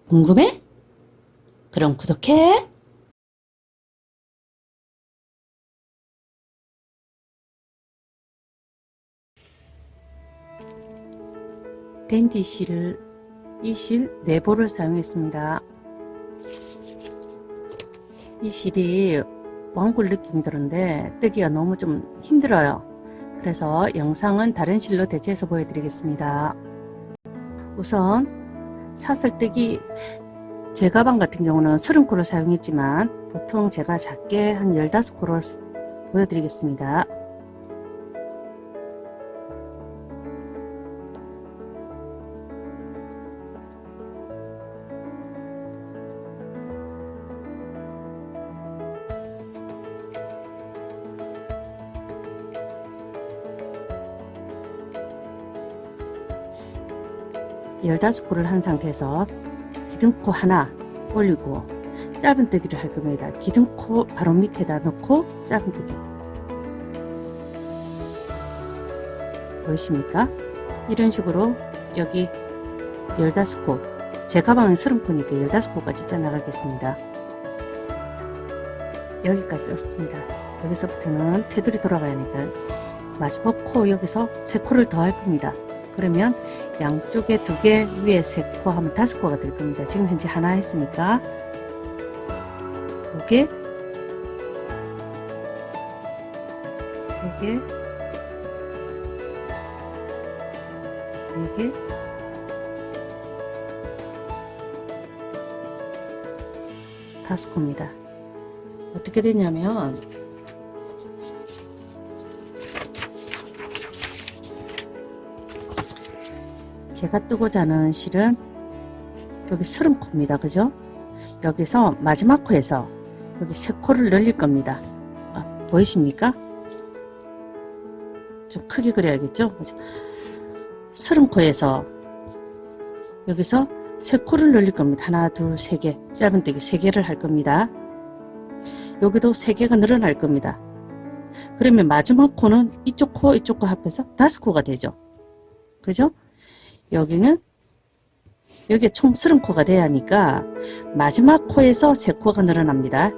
궁금해? 그럼 구독해. 댄디 실을 이 실 4볼을 사용했습니다. 이 실이 왕굴 느낌이 드는데 뜨기가 너무 좀 힘들어요. 그래서 영상은 다른 실로 대체해서 보여드리겠습니다. 우선 사슬 뜨기 제 가방 같은 경우는 30코를 사용했지만 보통 제가 작게 한 15코를 보여드리겠습니다. 열다섯 코를 한 상태에서 기둥코 하나 올리고 짧은뜨기를 할 겁니다. 기둥코 바로 밑에다 넣고 짧은뜨기 보이십니까? 이런 식으로 여기 15코 제 가방은 30코니까 15코까지 짜나가겠습니다. 여기까지 왔습니다. 여기서부터는 테두리 돌아가야 하니까 마지막 코 여기서 3코를 더 할 겁니다. 그러면 양쪽에 2개 위에 3코 하면 5코가 될 겁니다. 지금 현재 하나 했으니까 2개 3개 4개 5코입니다. 어떻게 되냐면 제가 뜨고자 하는 실은 여기 30코입니다. 그죠? 여기서 마지막 코에서 여기 3코를 늘릴 겁니다. 보이십니까? 좀 크게 그려야겠죠? 30코에서 여기서 3코를 늘릴 겁니다. 하나, 둘, 3개. 짧은뜨기 3개를 할 겁니다. 여기도 3개가 늘어날 겁니다. 그러면 마지막 코는 이쪽 코, 이쪽 코 합해서 5코가 되죠. 그죠? 여기는 여기에 총 30코가 돼야 하니까 마지막 코에서 3코가 늘어납니다.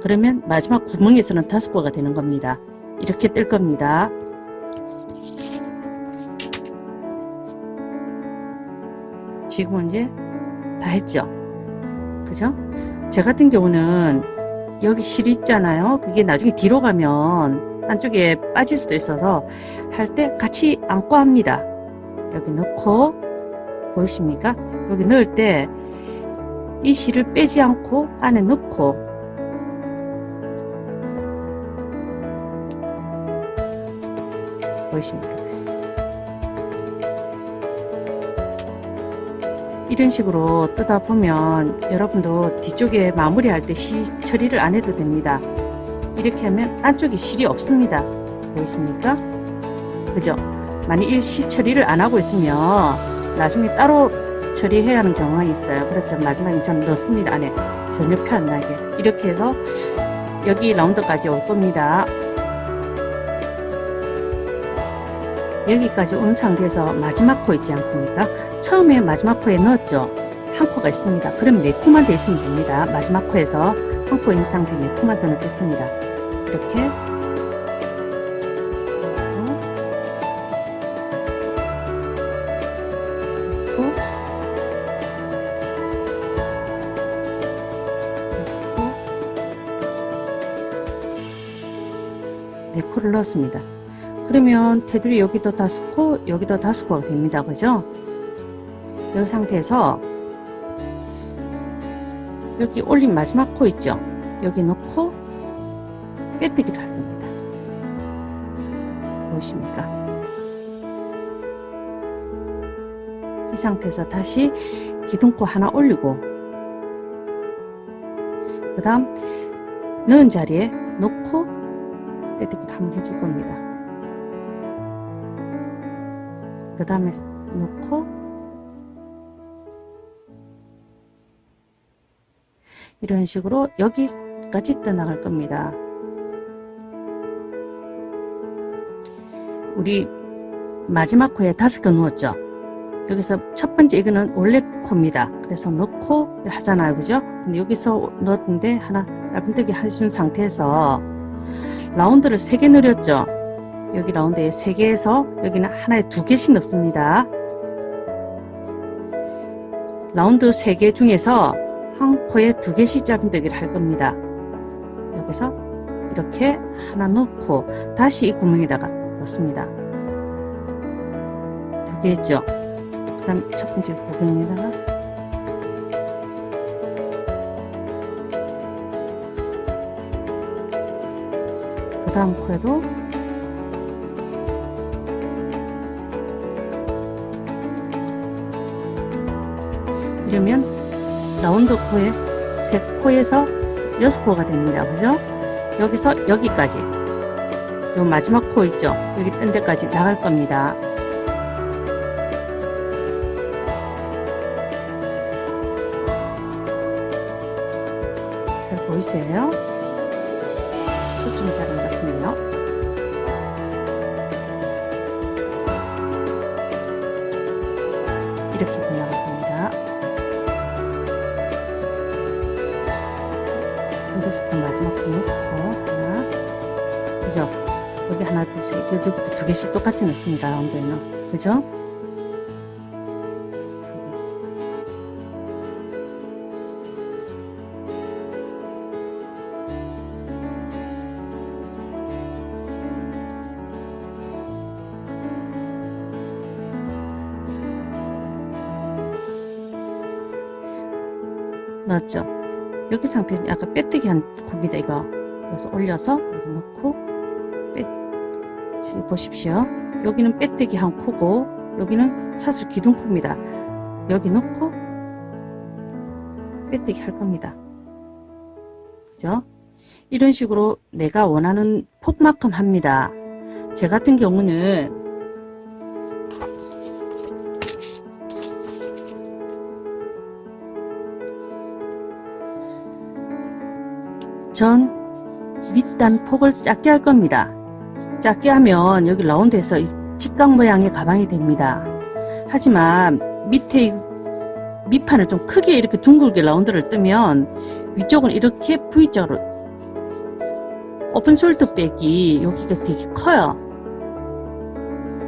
그러면 마지막 구멍에서는 5코가 되는 겁니다. 이렇게 뜰 겁니다. 지금 이제 다 했죠. 그죠? 저 같은 경우는 여기 실이 있잖아요. 그게 나중에 뒤로 가면 안쪽에 빠질 수도 있어서 할 때 같이 안고 합니다. 여기 넣고 보이십니까? 여기 넣을 때 이 실을 빼지 않고 안에 넣고 보이십니까? 이런 식으로 뜨다 보면 여러분도 뒤쪽에 마무리할 때 시 처리를 안 해도 됩니다. 이렇게 하면 안쪽에 실이 없습니다. 보이십니까? 그죠? 만약 시 처리를 안 하고 있으면 나중에 따로 처리해야 하는 경우가 있어요. 그래서 마지막에 저는 넣습니다. 안에 전혀 표 안 나게 이렇게 해서 여기 라운드까지 올 겁니다. 여기까지 온 상태에서 마지막 코 있지 않습니까? 처음에 마지막 코에 넣었죠. 한 코가 있습니다. 그럼 4코만 돼 있으면 됩니다. 마지막 코에서 한 코 있는 상태에 4코만 더 넣겠습니다. 이렇게 네 코를 넣었습니다. 그러면 테두리 여기도 5코, 여기도 5코가 됩니다. 그죠? 이 상태에서 여기 올린 마지막 코 있죠? 여기 넣고 빼뜨기를 할 겁니다. 보이십니까? 이 상태에서 다시 기둥코 하나 올리고 그 다음 넣은 자리에 놓고 빼뜨기를 한번 해줄 겁니다. 그 다음에 놓고 이런 식으로 여기까지 떠나갈 겁니다. 우리 마지막 코에 5개 누웠죠. 여기서 첫 번째 이거는 원래 코입니다. 그래서 넣고 하잖아요. 그죠? 근데 여기서 넣었는데 하나 짧은뜨기 해준 상태에서 라운드를 3개 늘렸죠. 여기 라운드에 3개에서 여기는 하나에 2개씩 넣습니다. 라운드 3개 중에서 한 코에 2개씩 짧은뜨기를 할 겁니다. 여기서 이렇게 하나 넣고 다시 이 구멍에다가 넣습니다. 2개 있죠. 그 다음 첫 번째 구멍에다가 그 다음 코에도 이러면 라운드 코에 3코에서 6코가 됩니다. 그죠? 여기서 여기까지 요 마지막 코 있죠? 여기 뜬 데까지 나갈 겁니다. 잘 보이세요? 초점이 잘 안 잡히네요. 이렇게 나갈 겁니다. 여기서부터 마지막 코 넣고 하나, 그죠? 여기 하나, 둘, 셋, 여기부터 2개씩 똑같이 넣습니다. 라운드에는, 그죠? 넣었죠? 여기 상태는 약간 빼뜨기 한 코입니다. 이거 그래서 올려서 여기 넣고 지금 보십시오. 여기는 빼뜨기 한 코고 여기는 사슬 기둥코입니다. 여기 넣고 빼뜨기 할 겁니다. 그죠? 이런 식으로 내가 원하는 폭만큼 합니다. 제 같은 경우는 전 밑단 폭을 작게 할 겁니다. 작게 하면 여기 라운드에서 이 직각 모양의 가방이 됩니다. 하지만 밑에 밑판을 좀 크게 이렇게 둥글게 라운드를 뜨면 위쪽은 이렇게 V자로 오픈숄더 백이 여기가 되게 커요.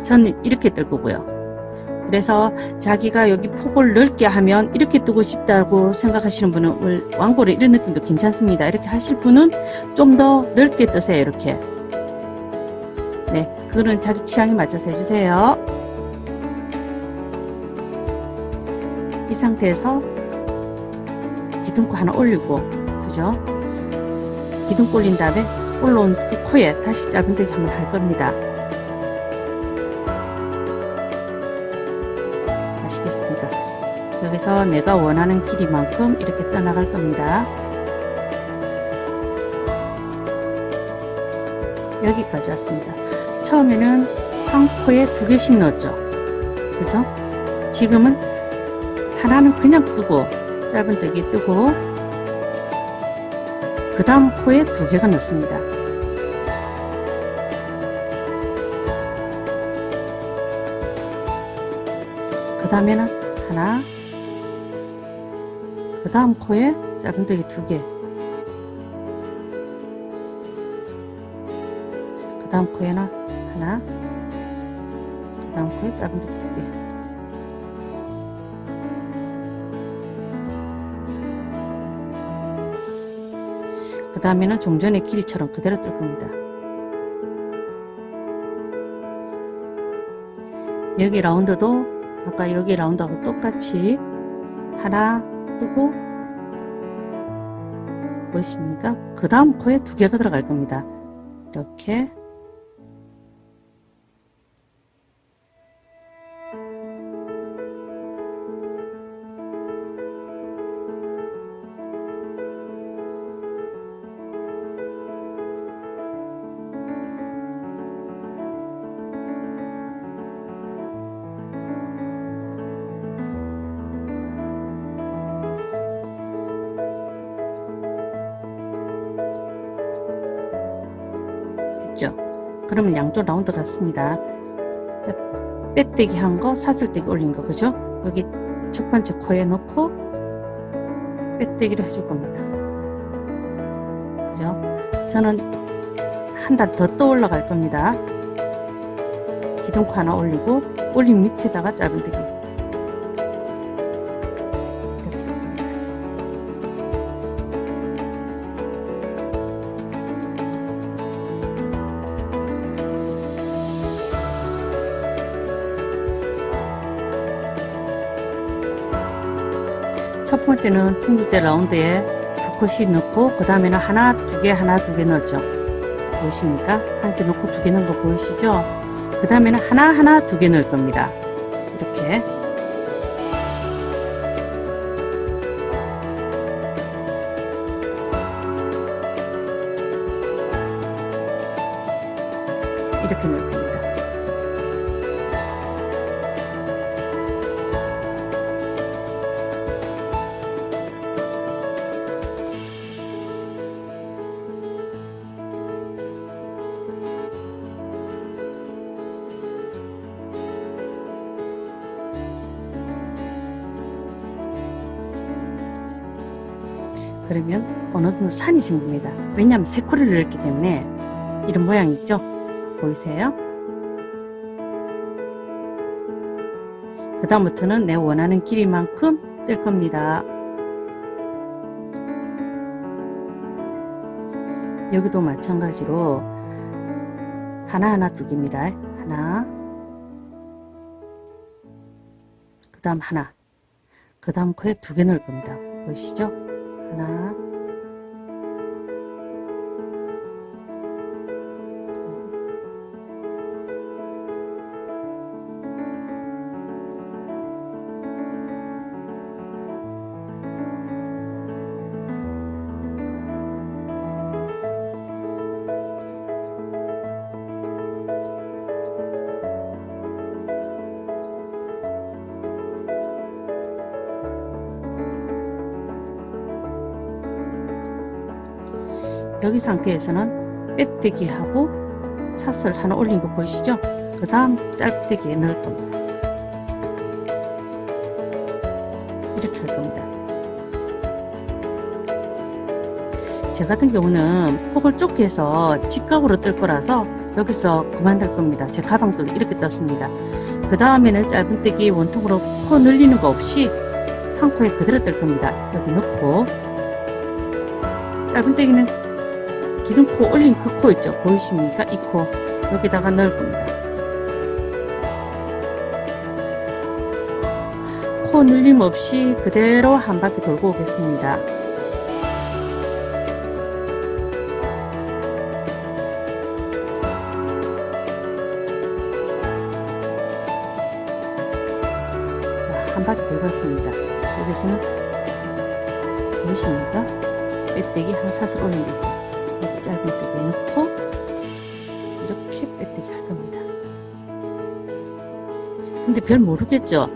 저는 이렇게 뜰 거고요. 그래서 자기가 여기 폭을 넓게 하면 이렇게 뜨고 싶다고 생각하시는 분은 왕고리 이런 느낌도 괜찮습니다. 이렇게 하실 분은 좀 더 넓게 뜨세요. 이렇게. 네, 그거는 자기 취향에 맞춰서 해주세요. 이 상태에서 기둥코 하나 올리고, 그죠? 기둥코 올린 다음에 올라온 그 코에 다시 짧은뜨기 한번 할 겁니다. 아시겠습니까? 여기서 내가 원하는 길이만큼 이렇게 떠나갈 겁니다. 여기까지 왔습니다. 처음에는 한 코에 2개씩 넣었죠. 그죠? 지금은 하나는 그냥 뜨고 짧은뜨기 뜨고 그 다음 코에 2개가 넣습니다. 그 다음에는 하나, 그 다음 코에 짧은뜨기 2개, 그 다음 코에는 하나, 그 다음 코에 짧은뜨기 2개. 그 다음에는 종전의 길이처럼 그대로 뜰 겁니다. 여기 라운드도 아까 여기 라운드하고 똑같이 하나 뜨고 보이십니까? 그 다음 코에 2개가 들어갈 겁니다. 이렇게 그러면 양쪽 라운드 같습니다. 자, 빼뜨기 한 거, 사슬뜨기 올린 거, 그죠? 여기 첫 번째 코에 넣고 빼뜨기를 해줄 겁니다. 그죠? 저는 한 단 더 떠 올라갈 겁니다. 기둥코 하나 올리고, 올린 밑에다가 짧은뜨기. 첫 번째는 둥글대 라운드에 두 컷이 넣고, 그 다음에는 하나, 두 개, 하나, 두 개 넣었죠. 보이십니까? 한 개 넣고 두 개 넣은 거 보이시죠? 그 다음에는 하나, 하나, 두 개 넣을 겁니다. 이렇게. 이렇게 넣을 겁니다. 그러면 어느 정도 산이 생깁니다. 왜냐하면 세 코를 넣었기 때문에 이런 모양 있죠? 보이세요? 그 다음부터는 내 원하는 길이만큼 뜰 겁니다. 여기도 마찬가지로 하나하나 두 개입니다. 하나, 그 다음 하나, 그 다음 코에 두 개 넣을 겁니다. 보이시죠? 하나, 여기 상태에서는 빼뜨기 하고 사슬 하나 올린 거 보이시죠? 그 다음 짧뜨기에 넣을 겁니다. 이렇게 할 겁니다. 제 같은 경우는 폭을 좁게 해서 직각으로 뜰 거라서 여기서 그만둘 겁니다. 제 가방도 이렇게 떴습니다. 그 다음에는 짧은뜨기 원통으로 코 늘리는 거 없이 한 코에 그대로 뜰 겁니다. 여기 넣고 짧은뜨기는 기둥코 올린 그 코 있죠? 보이십니까? 이 코 여기다가 넣을 겁니다. 코 늘림 없이 그대로 한 바퀴 돌고 오겠습니다. 한 바퀴 돌았습니다. 여기서는 보이십니까? 빼뜨기 한 사슬 올린 거 있죠? 여기 짧은뜨기 넣고 이렇게 빼뜨기 할 겁니다. 근데 별 모르겠죠?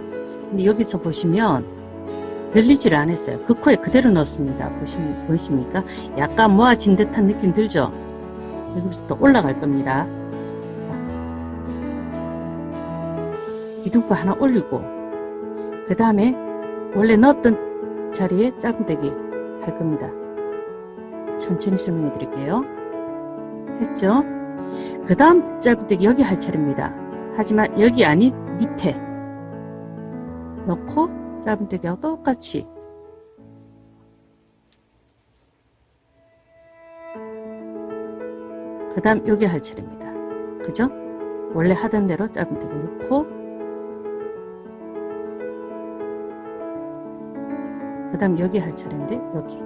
근데 여기서 보시면 늘리지를 않았어요. 그 코에 그대로 넣었습니다. 보이십니까? 약간 모아진 듯한 느낌 들죠? 여기부터 올라갈 겁니다. 기둥코 하나 올리고 그 다음에 원래 넣었던 자리에 짧은뜨기 할 겁니다. 천천히 설명해 드릴게요. 했죠? 그 다음 짧은뜨기 여기 할 차례입니다. 하지만 여기 아닌 밑에 넣고 짧은뜨기하고 똑같이 그 다음 여기 할 차례입니다. 그죠? 원래 하던 대로 짧은뜨기 넣고 그 다음 여기 할 차례인데 여기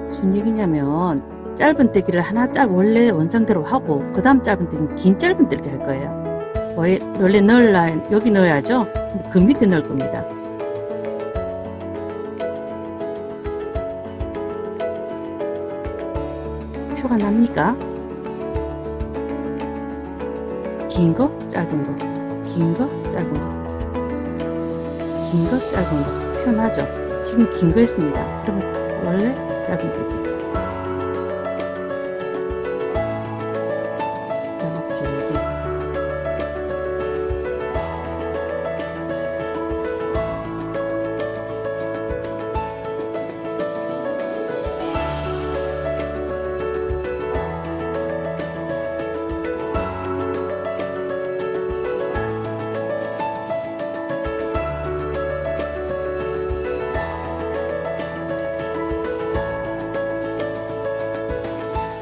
무슨 얘기냐면 짧은뜨기를 하나 원래 원상대로 하고 그 다음 짧은뜨기는 긴 짧은뜨기 할 거예요. 원래 여기 넣어야죠. 그 밑에 넣을 겁니다. 표가 납니까? 긴 거, 짧은 거, 긴 거, 짧은 거, 긴 거, 짧은 거 표현하죠. 지금 긴 거 했습니다. 그러면 원래 짧은뜨기, 그다음에 길게,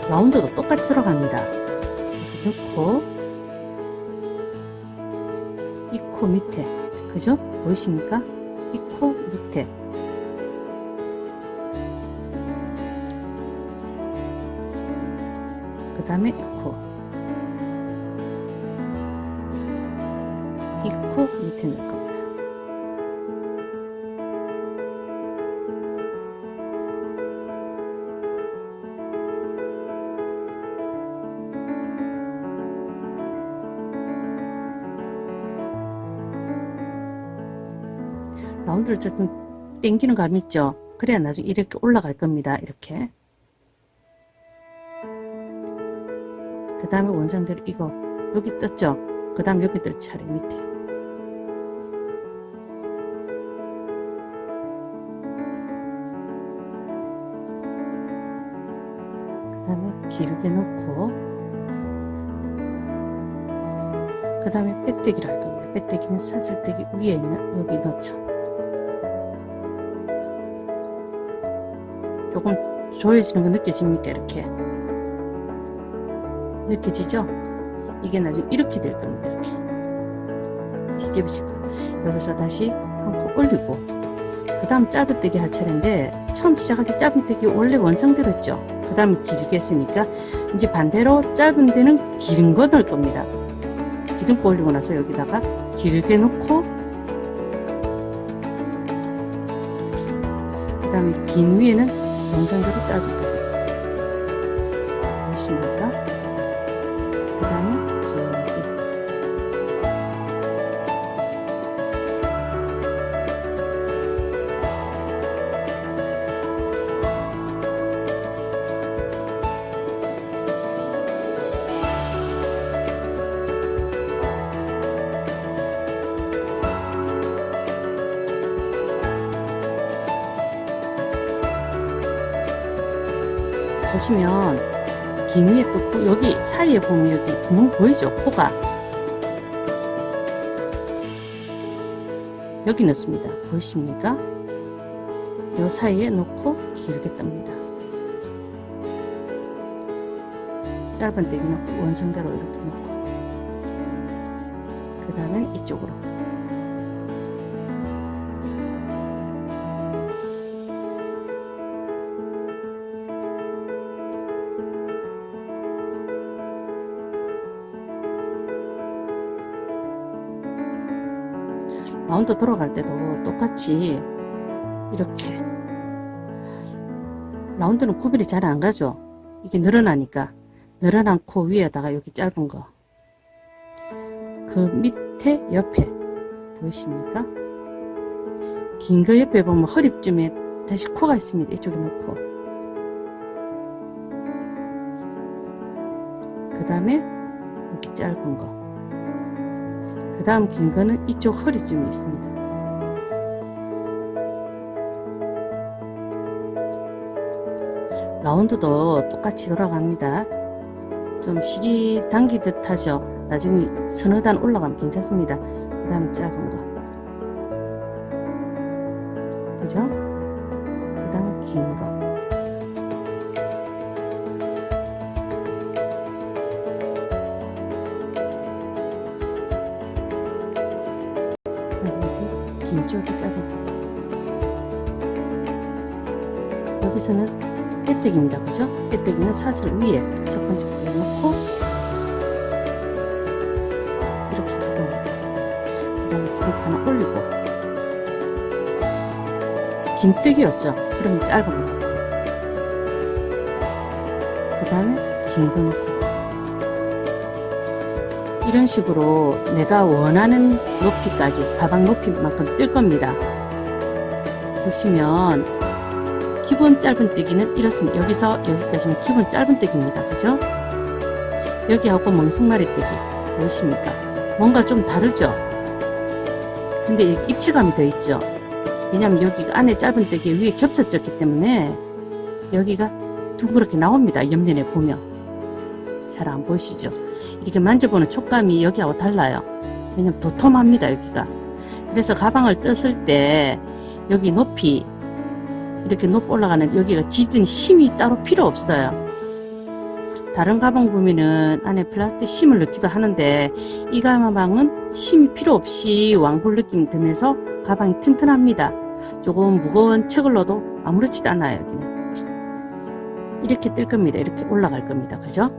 라운드도 똑같이 들어갑니다. 이렇게 넣고 이 코 밑에, 그죠? 보이십니까? 이 코 밑에 그 다음에 이 코 밑에 넣을 겁니다. 라운드를 좀 당기는 감 있죠? 그래야 나중에 이렇게 올라갈 겁니다. 이렇게. 그 다음에 원상대로 이거 여기 떴죠? 그 다음 여기 뜰 차례 밑에. 그 다음에 길게 놓고 그 다음에 빼뜨기를 할 겁니다. 빼뜨기는 사슬뜨기 위에 있는 여기 넣죠. 조금 조여지는 거 느껴집니까? 이렇게 느껴지죠? 이게 나중에 이렇게 될 겁니다. 이렇게 뒤집으실 거예요. 여기서 다시 한 코 올리고 그 다음 짧은뜨기 할 차례인데 처음 시작할 때 짧은뜨기 원래 원상대로 했죠. 그 다음에 길게 했으니까 이제 반대로 짧은 데는 긴 거 넣을 겁니다. 기둥 올리고 나서 여기다가 길게 놓고 그 다음에 긴 위에는 원상대로 짧은뜨기 보이십니까? 그 다음에 길게 보시면 긴 위에 또 여기 사이에 보면 여기 구멍 보이죠? 코가 여기 넣습니다. 보이십니까? 요 사이에 놓고 길게 뜹니다. 짧은뜨기 놓고 원상대로 이렇게 놓고 그 다음에 이쪽으로 라운드 들어갈 때도 똑같이 이렇게 라운드는 구별이 잘 안 가죠. 이게 늘어나니까 늘어난 코 위에다가 여기 짧은 거 그 밑에 옆에 보이십니까? 긴 거 옆에 보면 허리쯤에 다시 코가 있습니다. 이쪽에 넣고 그 다음에 여기 짧은 거 그 다음 긴 거는 이쪽 허리쯤에 있습니다. 라운드도 똑같이 돌아갑니다. 좀 실이 당기 듯 하죠. 나중에 서너 단 올라가면 괜찮습니다. 그 다음 짧은 거 그죠? 그 다음 긴 거 긴 쪽이 짧은뜨기 여기서는 빼뜨기입니다. 그죠? 빼뜨기는 사슬 위에 첫 번째 코에 놓고 이렇게 들어옵니다. 그 다음에 기둥 하나 올리고 긴뜨기였죠? 그러면 짧은 거 놓고 그 다음에 긴 거 놓고 이런 식으로 내가 원하는 높이까지 가방 높이만큼 뜰 겁니다. 보시면 기본 짧은뜨기는 이렇습니다. 여기서 여기까지는 기본 짧은뜨기입니다. 그죠? 여기하고 멍석마리뜨기 보이십니까? 뭔가 좀 다르죠? 근데 입체감이 더 있죠? 왜냐면 여기가 안에 짧은뜨기 위에 겹쳐졌기 때문에 여기가 둥그렇게 나옵니다. 옆면에 보면 잘 안 보이시죠? 이렇게 만져보는 촉감이 여기하고 달라요. 왜냐면 도톰합니다. 여기가. 그래서 가방을 떴을 때 여기 높이 이렇게 높이 올라가는 여기가 짖은 힘이 따로 필요 없어요. 다른 가방 보면은 안에 플라스틱 심을 넣기도 하는데 이 가방은 심이 필요 없이 왕골 느낌이 들면서 가방이 튼튼합니다. 조금 무거운 책을 넣어도 아무렇지도 않아요. 여기는 이렇게 뜰 겁니다. 이렇게 올라갈 겁니다. 그죠?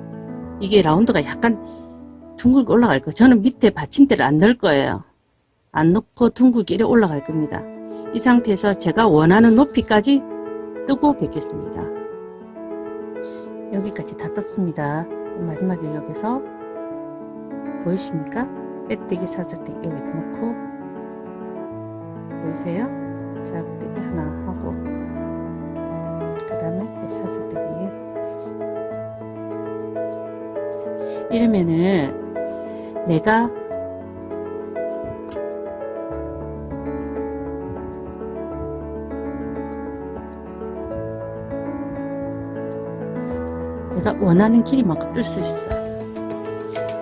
이게 라운드가 약간 둥글게 올라갈 거예요. 저는 밑에 받침대를 안 넣을 거예요. 안 넣고 둥글게 이렇게 올라갈 겁니다. 이 상태에서 제가 원하는 높이까지 뜨고 뵙겠습니다. 여기까지 다 떴습니다. 마지막에 여기서 보이십니까? 빼뜨기 사슬뜨기 여기 넣고 보이세요? 짧뜨기 하나 하고 그 다음에 사슬뜨기 이러면은 내가 원하는 길이만큼 뜰 수 있어요.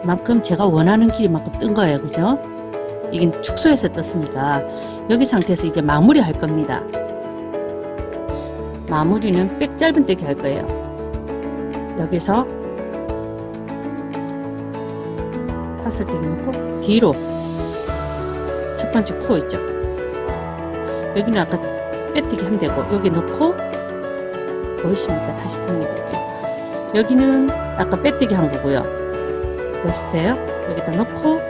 그만큼 제가 원하는 길이만큼 뜬 거예요. 그죠? 이게 축소해서 떴으니까 여기 상태에서 이제 마무리 할 겁니다. 마무리는 백 짧은뜨기 할 거예요. 여기서 사슬뜨기 넣고 뒤로 첫 번째 코 있죠. 여기는 아까 빼뜨기 하면 되고 여기 넣고 보이십니까? 다시 씁니다. 여기는 아까 빼뜨기 한 거고요. 보이시대요? 여기다 넣고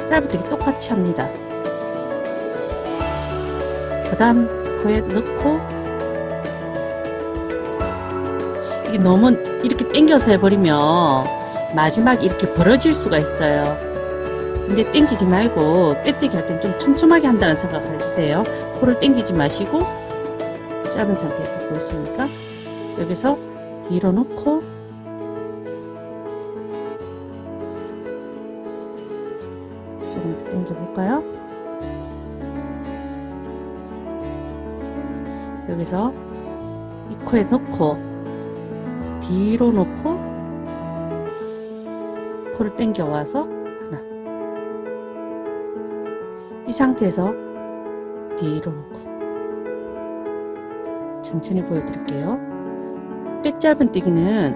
짧은뜨기 똑같이 합니다. 그 다음 코에 넣고 이게 너무 이렇게 당겨서 해버리면 마지막에 이렇게 벌어질 수가 있어요. 근데 당기지 말고 빼뜨기 할 땐 좀 촘촘하게 한다는 생각을 해주세요. 코를 당기지 마시고 짧은 상태에서 보이십니까? 여기서 뒤로 놓고 조금 더 당겨 볼까요? 여기서 이 코에 넣고 뒤로 놓고 코를 당겨 와서 하나 이 상태에서 뒤로 놓고 천천히 보여드릴게요. 백 짧은뜨기는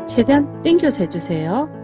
최대한 당겨서 해주세요.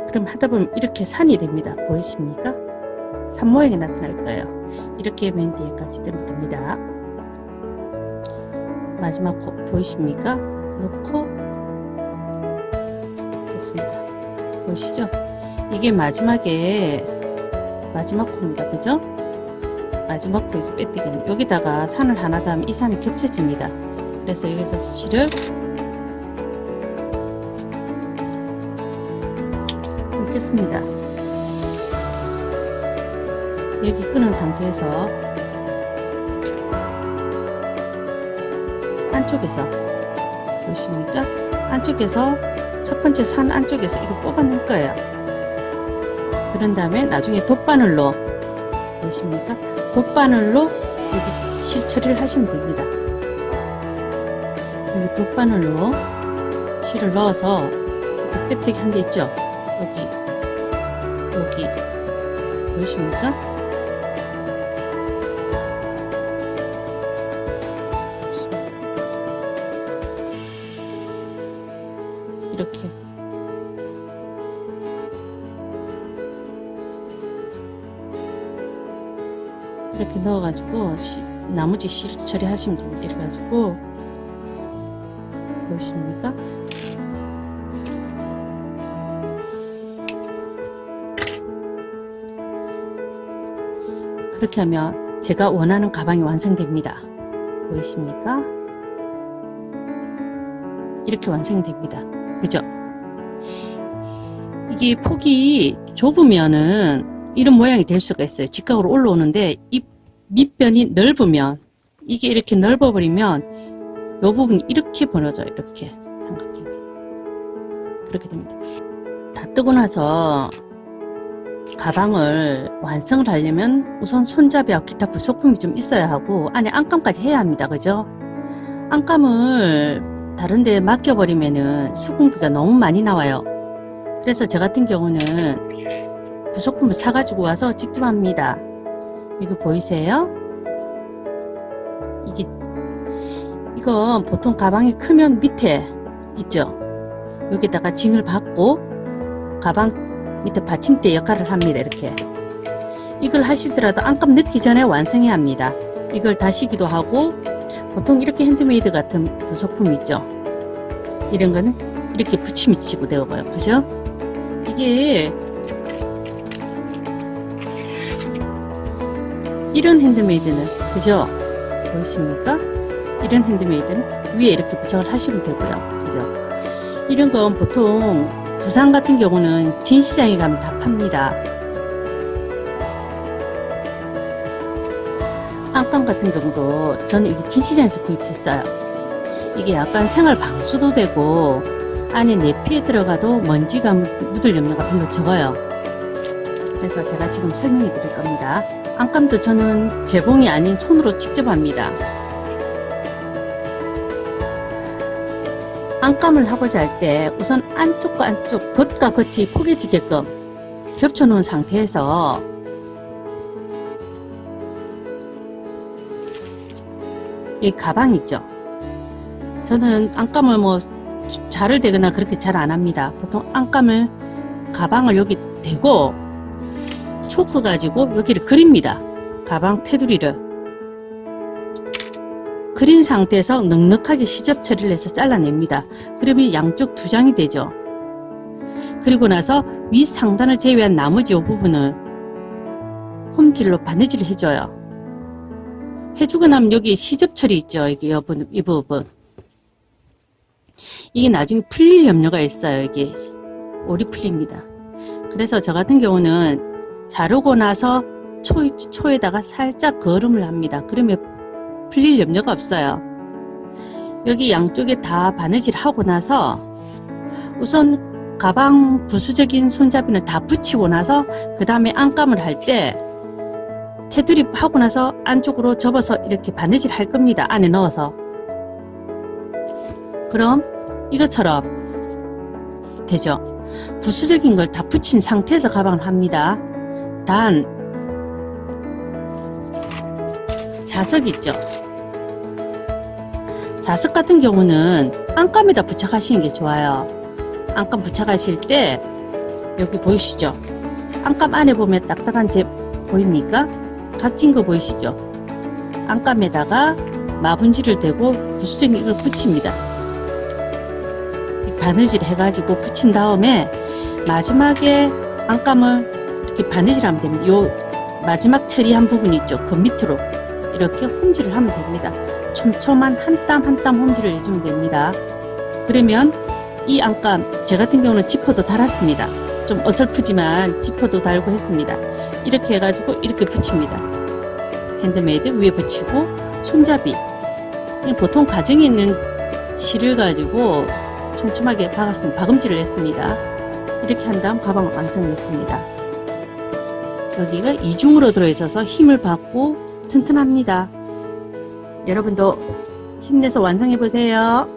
그럼 하다 보면 이렇게 산이 됩니다. 보이십니까? 산 모양이 나타날 거예요. 이렇게 맨 뒤에까지 뜨면 됩니다. 마지막 코 보이십니까? 놓고 됐습니다. 보이시죠? 이게 마지막에 마지막 코입니다. 그죠? 마지막 코 이렇게 빼뜨기 여기다가 산을 하나 닿으면 이 산이 겹쳐집니다. 그래서 여기서 수치를 끊겠습니다. 여기 끊은 상태에서 안쪽에서 보이십니까? 안쪽에서 첫 번째 산 안쪽에서 이거 뽑아낼 거예요. 그런 다음에 나중에 돗바늘로 보이십니까? 돗바늘로 여기 실 처리를 하시면 됩니다. 여기 돗바늘로 실을 넣어서 빼뜨기 한 데 있죠? 여기 보이십니까? 이렇게 이렇게 넣어가지고 나머지 실 처리하시면 됩니다. 이래가지고 보이십니까? 그렇게 하면 제가 원하는 가방이 완성됩니다. 보이십니까? 이렇게 완성이 됩니다. 그죠? 이게 폭이 좁으면은 이런 모양이 될 수가 있어요. 직각으로 올라오는데 이 밑변이 넓으면 이게 이렇게 넓어버리면 이 부분이 이렇게 벌어져요. 이렇게 삼각형이 그렇게 됩니다. 다 뜨고 나서 가방을 완성을 하려면 우선 손잡이와 기타 부속품이 좀 있어야 하고 안에 안감까지 해야 합니다. 그죠? 안감을 다른데 맡겨버리면은 수공비가 너무 많이 나와요. 그래서 저 같은 경우는 부속품을 사가지고 와서 직접 합니다. 이거 보이세요? 이건 보통 가방이 크면 밑에 있죠. 여기다가 징을 받고 가방 밑에 받침대 역할을 합니다. 이렇게 이걸 하시더라도 안감 넣기 전에 완성해야 합니다. 이걸 다시기도 하고 보통 이렇게 핸드메이드 같은 부속품 있죠. 이런 거는 이렇게 붙임이 치고 되어가요. 그죠? 이게 이런 핸드메이드는 그죠? 보이십니까? 이런 핸드메이드는 위에 이렇게 부착을 하시면 되고요. 그죠? 이런 건 보통 부산 같은 경우는 진시장에 가면 다 팝니다. 안감 같은 경우도 저는 이게 진시장에서 구입했어요. 이게 약간 생활 방수도 되고 안에 내피에 들어가도 먼지가 묻을 염려가 별로 적어요. 그래서 제가 지금 설명해 드릴 겁니다. 안감도 저는 제봉이 아닌 손으로 직접 합니다. 안감을 하고자 할 때 우선 안쪽과 안쪽, 겉과 겉이 포개지게끔 겹쳐 놓은 상태에서 이 가방 있죠. 저는 안감을 뭐 자를 대거나 그렇게 잘 안 합니다. 보통 안감을 가방을 여기 대고 초크 가지고 여기를 그립니다. 가방 테두리를 그린 상태에서 넉넉하게 시접 처리를 해서 잘라냅니다. 그러면 양쪽 두 장이 되죠. 그리고 나서 위 상단을 제외한 나머지 이 부분을 홈질로 바느질을 해줘요. 해주고 나면 여기 시접 처리 있죠. 이 부분. 이게 나중에 풀릴 염려가 있어요. 이게 올이 풀립니다. 그래서 저 같은 경우는 자르고 나서 초에다가 살짝 거름을 합니다. 그러면 풀릴 염려가 없어요. 여기 양쪽에 다 바느질 하고 나서 우선 가방 부수적인 손잡이는 다 붙이고 나서 그 다음에 안감을 할 때 테두리 하고 나서 안쪽으로 접어서 이렇게 바느질 할 겁니다. 안에 넣어서. 그럼 이것처럼 되죠. 부수적인 걸 다 붙인 상태에서 가방을 합니다. 단 자석 있죠. 자석 같은 경우는 안감에다 부착하시는 게 좋아요. 안감 부착하실 때 여기 보이시죠? 안감 안에 보면 딱딱한 재 보입니까? 각진 거 보이시죠? 안감에다가 마분지를 대고 부수적인 이걸 붙입니다. 바느질 해가지고 붙인 다음에 마지막에 안감을 이렇게 바느질하면 됩니다. 요 마지막 처리한 부분이 있죠. 그 밑으로 이렇게 홈질을 하면 됩니다. 촘촘한 한 땀 한 땀 홈질을 해주면 됩니다. 그러면 이 안감, 제 같은 경우는 지퍼도 달았습니다. 좀 어설프지만 지퍼도 달고 했습니다. 이렇게 해가지고 이렇게 붙입니다. 핸드메이드 위에 붙이고 손잡이, 보통 가정에 있는 실을 가지고 촘촘하게 박음질을 했습니다. 이렇게 한 다음 가방을 완성했습니다. 여기가 이중으로 들어있어서 힘을 받고 튼튼합니다. 여러분도 힘내서 완성해 보세요.